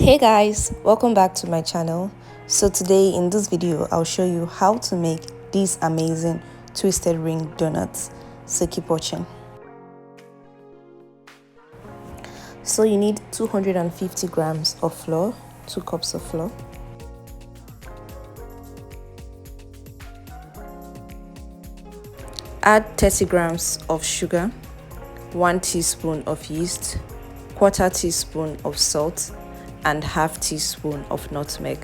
Hey guys, welcome back to my channel. So today in this video I'll show you how to make these amazing twisted ring donuts, so keep watching. So you need 250 grams of flour, 2 cups of flour, add 30 grams of sugar, 1 teaspoon of yeast, quarter teaspoon of salt and half teaspoon of nutmeg.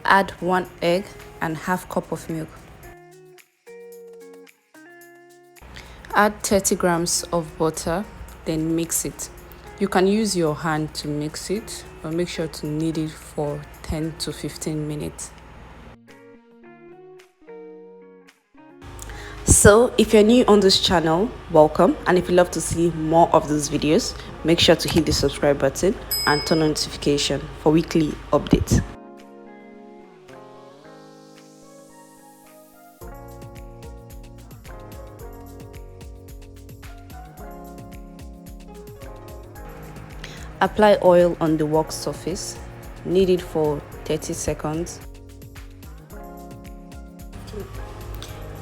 Add 1 egg and half cup of milk. Add 30 grams of butter, then mix it. You can use your hand to mix it, but make sure to knead it for 10 to 15 minutes. So if you're new on this channel, welcome, and if you love to see more of these videos, make sure to hit the subscribe button and turn on notification for weekly updates. Apply oil on the work surface, knead it for 30 seconds.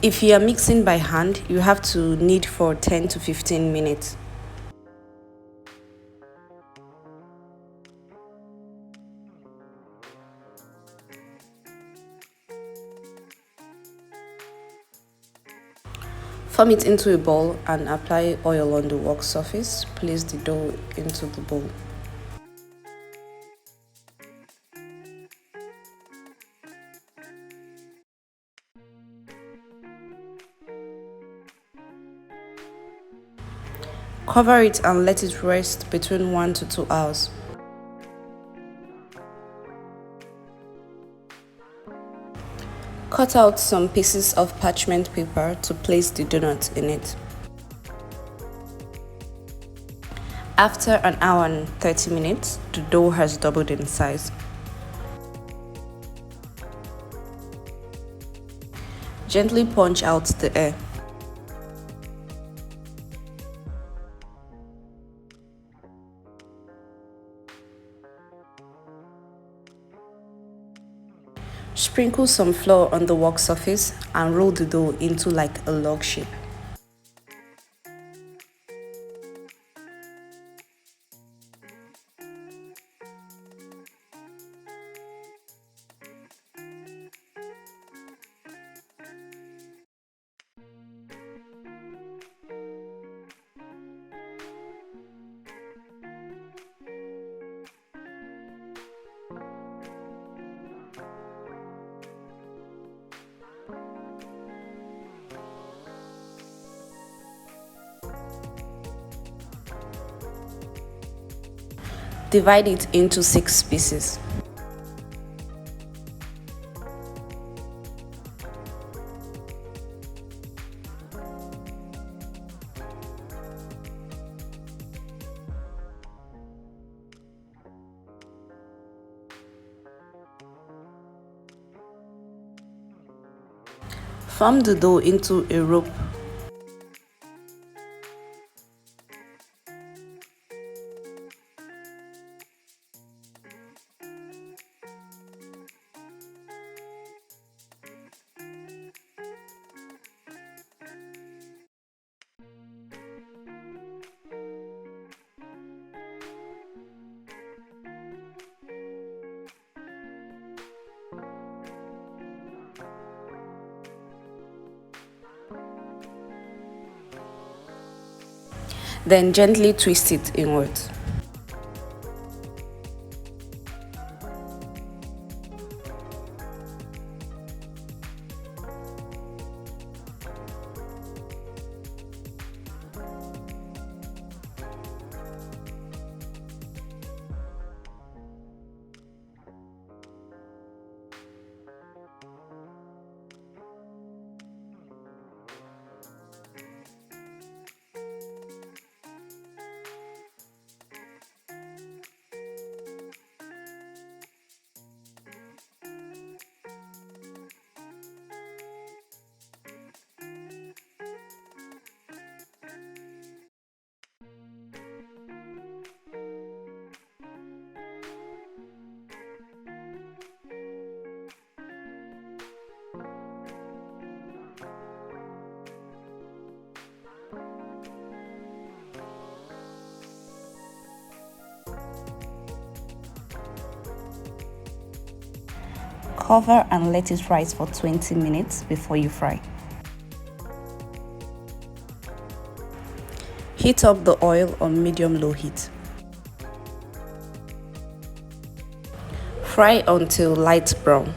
If you are mixing by hand, you have to knead for 10 to 15 minutes. Form it into a bowl and apply oil on the work surface. Place the dough into the bowl. Cover it and let it rest between 1 to 2 hours. Cut out some pieces of parchment paper to place the donut in it. After an hour and 30 minutes, the dough has doubled in size. Gently punch out the air. Sprinkle some flour on the work surface and roll the dough into like a log shape. Divide it into 6 pieces. Form the dough into a rope. Then gently twist it inwards. Cover and let it rise for 20 minutes before you fry. Heat up the oil on medium-low heat. Fry until light brown.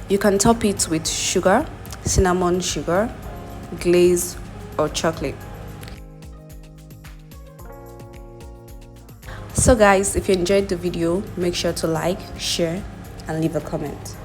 You can top it with sugar, cinnamon sugar, glaze, or chocolate. So guys, if you enjoyed the video, make sure to like, share, and leave a comment.